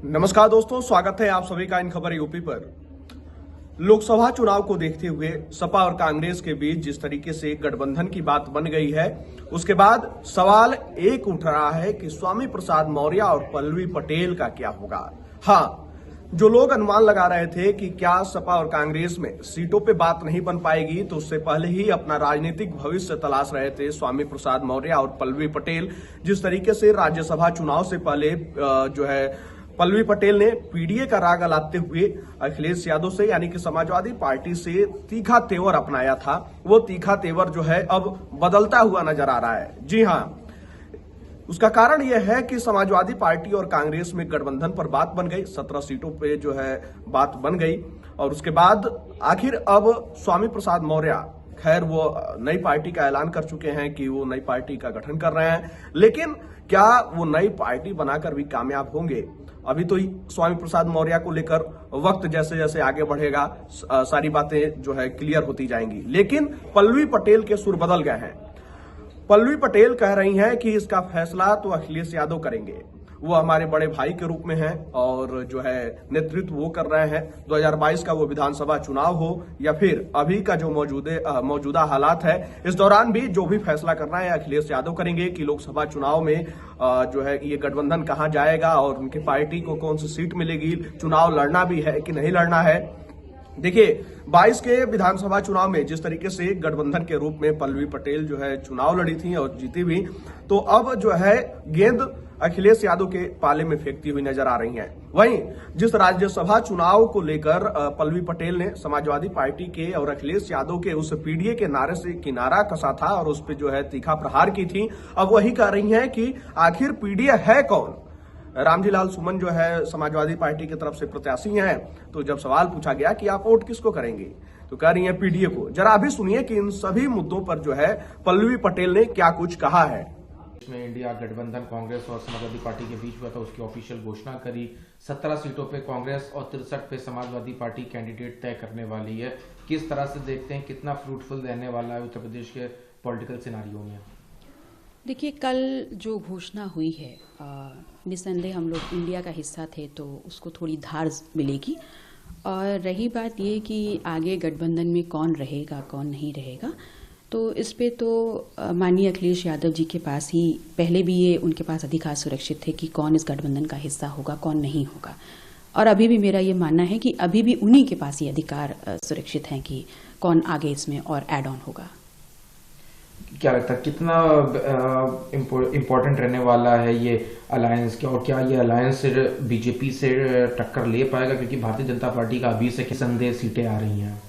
नमस्कार दोस्तों, स्वागत है आप सभी का इन खबर यूपी पर। लोकसभा चुनाव को देखते हुए सपा और कांग्रेस के बीच जिस तरीके से गठबंधन की बात बन गई है, उसके बाद सवाल एक उठ रहा है कि स्वामी प्रसाद मौर्य और पल्लवी पटेल का क्या होगा। हाँ, जो लोग अनुमान लगा रहे थे कि क्या सपा और कांग्रेस में सीटों पे बात नहीं बन पाएगी, तो उससे पहले ही अपना राजनीतिक भविष्य तलाश रहे थे स्वामी प्रसाद मौर्य और पल्लवी पटेल। जिस तरीके से राज्यसभा चुनाव से पहले पल्लवी पटेल ने पीडीए का राग अलापते हुए अखिलेश यादव से यानी कि समाजवादी पार्टी से तीखा तेवर अपनाया था, वो तीखा तेवर जो है अब बदलता हुआ नजर आ रहा है। जी हाँ, उसका कारण यह है कि समाजवादी पार्टी और कांग्रेस में गठबंधन पर बात बन गई, 17 सीटों पे जो है बात बन गई। और उसके बाद आखिर अब स्वामी प्रसाद मौर्य, खैर वो नई पार्टी का ऐलान कर चुके हैं कि वो नई पार्टी का गठन कर रहे हैं, लेकिन क्या वो नई पार्टी बनाकर भी कामयाब होंगे? अभी तो स्वामी प्रसाद मौर्य को लेकर वक्त जैसे जैसे आगे बढ़ेगा सारी बातें जो है क्लियर होती जाएंगी। लेकिन पल्लवी पटेल के सुर बदल गए हैं। पल्लवी पटेल कह रही हैं कि इसका फैसला तो अखिलेश यादव करेंगे, वो हमारे बड़े भाई के रूप में हैं और जो है नेतृत्व वो कर रहे हैं। 2022 का वो विधानसभा चुनाव हो या फिर अभी का जो मौजूदा हालात है, इस दौरान भी जो भी फैसला करना है अखिलेश यादव करेंगे कि लोकसभा चुनाव में जो है ये गठबंधन कहां जाएगा और उनकी पार्टी को कौन सी सीट मिलेगी, चुनाव लड़ना भी है कि नहीं लड़ना है। देखिए, 22 के विधानसभा चुनाव में जिस तरीके से गठबंधन के रूप में पल्लवी पटेल जो है चुनाव लड़ी थी और जीती भी, तो अब जो है गेंद अखिलेश यादव के पाले में फेंकती हुई नजर आ रही हैं। वहीं जिस राज्यसभा चुनाव को लेकर पल्लवी पटेल ने समाजवादी पार्टी के और अखिलेश यादव के उस पीडीए के नारे से किनारा कसा था और उस पर जो है तीखा प्रहार की थी, अब वही कह रही हैं कि आखिर पीडीए है कौन। रामजी लाल सुमन जो है समाजवादी पार्टी की तरफ से प्रत्याशी हैं, तो जब सवाल पूछा गया कि आप वोट किसको करेंगे, तो कह रही हैं पीडीए को। जरा अभी सुनिए कि इन सभी मुद्दों पर जो है पल्लवी पटेल ने क्या कुछ कहा है। में इंडिया गठबंधन कांग्रेस और समाजवादी पार्टी के बीच हुआ था, उसकी ऑफिशियल घोषणा करी। 17 सीटों पे कांग्रेस और 63 पे समाजवादी पार्टी कैंडिडेट तय करने वाली है। किस तरह से देखते हैं, कितना फ्रूटफुल रहने वाला है उत्तर प्रदेश के पॉलिटिकल सिनारियो में? देखिए, कल जो घोषणा हुई है, निसंदेह हम लोग इंडिया का हिस्सा थे तो उसको थोड़ी धार मिलेगी। और रही बात ये कि आगे गठबंधन में कौन रहेगा कौन नहीं रहेगा, तो इस पे तो माननीय अखिलेश यादव जी के पास ही पहले भी ये उनके पास अधिकार सुरक्षित थे कि कौन इस गठबंधन का हिस्सा होगा कौन नहीं होगा। और अभी भी मेरा ये मानना है कि अभी भी उन्हीं के पास ये अधिकार सुरक्षित हैं कि कौन आगे इसमें और एड ऑन होगा। क्या लगता है कितना इम्पोर्टेंट रहने वाला है ये अलायंस क्या, और क्या ये अलायंस बीजेपी से टक्कर ले पाएगा? क्योंकि भारतीय जनता पार्टी का अभी से संदेह सीटें आ रही हैं।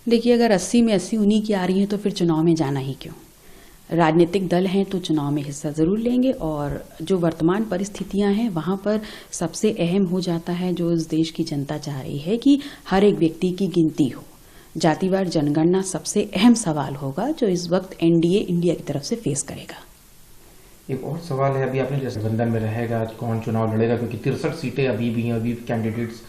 देखिए, अगर 80 में 80 उन्हीं की आ रही हैं तो फिर चुनाव में जाना ही क्यों। राजनीतिक दल हैं तो चुनाव में हिस्सा जरूर लेंगे, और जो वर्तमान परिस्थितियां हैं वहां पर सबसे अहम हो जाता है जो इस देश की जनता चाह रही है कि हर एक व्यक्ति की गिनती हो। जातिवार जनगणना सबसे अहम सवाल होगा जो इस वक्त एनडीए इंडिया की तरफ से फेस करेगा। एक और सवाल है, अभी आपने जैसे गठबंधन में रहेगा कौन चुनाव लड़ेगा, क्योंकि 63 सीटें अभी भी हैं, अभी कैंडिडेट्स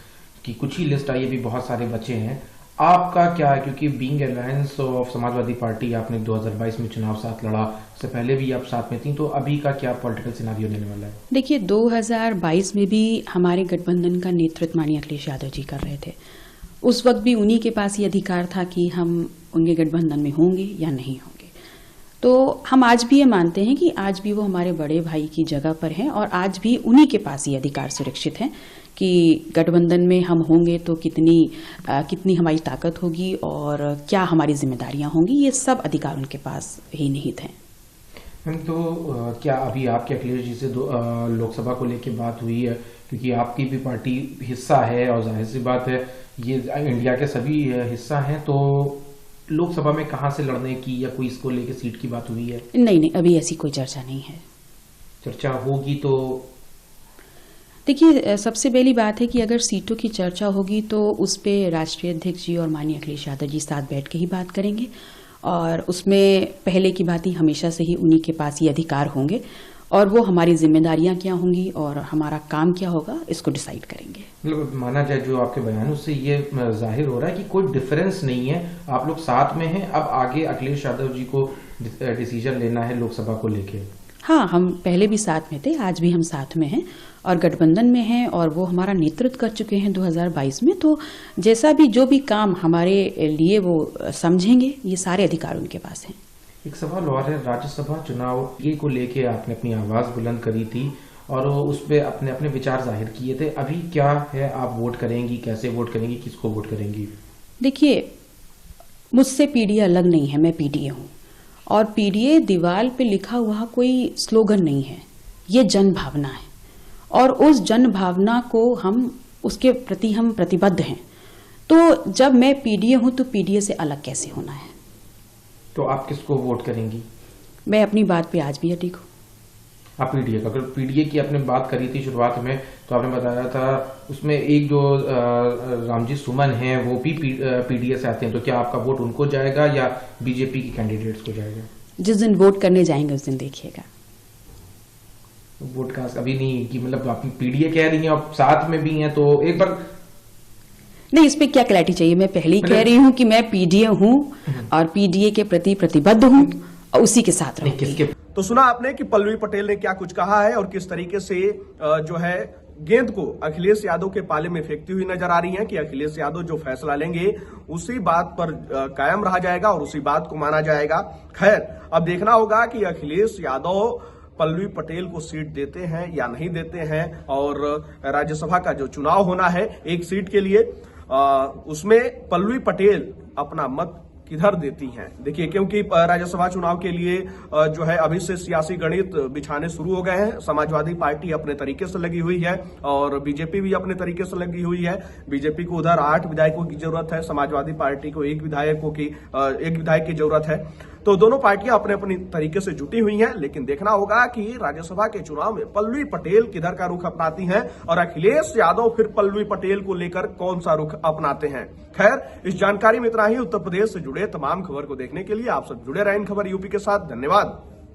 की कुछ ही लिस्ट आई, अभी बहुत सारे बचे हैं। आपका क्या है, क्योंकि being alliance of Samajwadi party आपने 2022 में चुनाव साथ लड़ा, उससे पहले भी आप साथ में थी, तो अभी का क्या पॉलिटिकल सिनारियो रहने वाला है? देखिए, 2022 में भी हमारे गठबंधन का नेतृत्व माननीय अखिलेश यादव जी कर रहे थे। उस वक्त भी उन्हीं के पास ये अधिकार था कि हम उनके गठबंधन में होंगे या नहीं होंगे। तो हम आज भी ये मानते हैं कि आज भी वो हमारे बड़े भाई की जगह पर हैं और आज भी उन्हीं के पास ये अधिकार सुरक्षित है कि गठबंधन में हम होंगे तो कितनी हमारी ताकत होगी और क्या हमारी जिम्मेदारियां होंगी, ये सब अधिकार उनके पास ही निहित हैं। तो क्या अभी आपके अखिलेश जी से लोकसभा को लेकर बात हुई है? क्योंकि आपकी भी पार्टी हिस्सा है और जाहिर सी बात है ये इंडिया के सभी हिस्सा हैं, तो लोकसभा में कहां से लड़ने की या कोई इसको लेके सीट की बात हुई है? नहीं, अभी ऐसी कोई चर्चा नहीं है। चर्चा होगी तो देखिए, सबसे पहली बात है कि अगर सीटों की चर्चा होगी तो उस पे राष्ट्रीय अध्यक्ष जी और माननीय अखिलेश यादव जी साथ बैठ के ही बात करेंगे, और उसमें पहले की बात ही हमेशा से ही उन्हीं के पास ये अधिकार होंगे, और वो हमारी जिम्मेदारियां क्या होंगी और हमारा काम क्या होगा इसको डिसाइड करेंगे। मतलब माना जाए जो आपके बयानों से ये जाहिर हो रहा है कि कोई डिफरेंस नहीं है, आप लोग साथ में हैं। अब आगे अखिलेश यादव जी को डिसीजन लेना है लोकसभा को लेके। हाँ, हम पहले भी साथ में थे, आज भी हम साथ में हैं और गठबंधन में हैं और वो हमारा नेतृत्व कर चुके हैं 2022 में। तो जैसा भी जो भी काम हमारे लिए वो समझेंगे, ये सारे अधिकार उनके पास हैं। एक सवाल और है, राज्यसभा चुनाव ये को लेके आपने अपनी आवाज बुलंद करी थी और उस पर अपने अपने विचार जाहिर किए थे। अभी क्या है, आप वोट करेंगी, कैसे वोट करेंगी, किसको वोट करेंगी? देखिए, मुझसे पीडीए अलग नहीं है, मैं पीडीए हूँ और पीडीए दीवार पे लिखा हुआ कोई स्लोगन नहीं है, ये जन भावना है और उस जन भावना को उसके प्रति हम प्रतिबद्ध हैं। तो जब मैं पीडीए हूं तो पीडीए से अलग कैसे होना है? तो आप किसको वोट करेंगी? मैं अपनी बात पे आज भी अडिग हूँ। आप पीडीए का, अगर पीडीए की आपने बात करी थी शुरुआत में तो आपने बताया था उसमें एक जो रामजी सुमन है वो भी पीडीए से आते हैं, तो क्या आपका वोट उनको जाएगा या बीजेपी के कैंडिडेट्स को जाएगा? जिस दिन वोट करने जाएंगे उस दिन देखिएगा। वोट का अभी नहीं कि मतलब आप पीडीए कह रही हैं और साथ में भी हैं, तो एक बार नहीं, इस पे क्या क्लैरिटी चाहिए? मैं पहले ही कह रही हूँ कि मैं पीडीए हूँ और पीडीए के प्रति प्रतिबद्ध हूँ और उसी के साथ रहूंगी। तो सुना आपने कि पल्लवी पटेल ने क्या कुछ कहा है और किस तरीके से जो है गेंद को अखिलेश यादव के पाले में फेंकती हुई नजर आ रही हैं कि अखिलेश यादव जो फैसला लेंगे उसी बात पर कायम रहा जाएगा और उसी बात को माना जाएगा। खैर, अब देखना होगा कि अखिलेश यादव पल्लवी पटेल को सीट देते हैं या नहीं देते हैं और राज्यसभा का जो चुनाव होना है एक सीट के लिए, उसमें पल्लवी पटेल अपना मत किधर देती हैं। देखिए, क्योंकि राज्यसभा चुनाव के लिए जो है अभी से सियासी गणित बिछाने शुरू हो गए हैं। समाजवादी पार्टी अपने तरीके से लगी हुई है और बीजेपी भी अपने तरीके से लगी हुई है। बीजेपी को उधर 8 विधायकों की जरूरत है, समाजवादी पार्टी को एक विधायक की जरूरत है। तो दोनों पार्टियां अपने अपनी तरीके से जुटी हुई हैं, लेकिन देखना होगा कि राज्यसभा के चुनाव में पल्लवी पटेल किधर का रुख अपनाती हैं और अखिलेश यादव फिर पल्लवी पटेल को लेकर कौन सा रुख अपनाते हैं। खैर, इस जानकारी में इतना ही। उत्तर प्रदेश से जुड़े तमाम खबर को देखने के लिए आप सब जुड़े रहें खबर यूपी के साथ। धन्यवाद।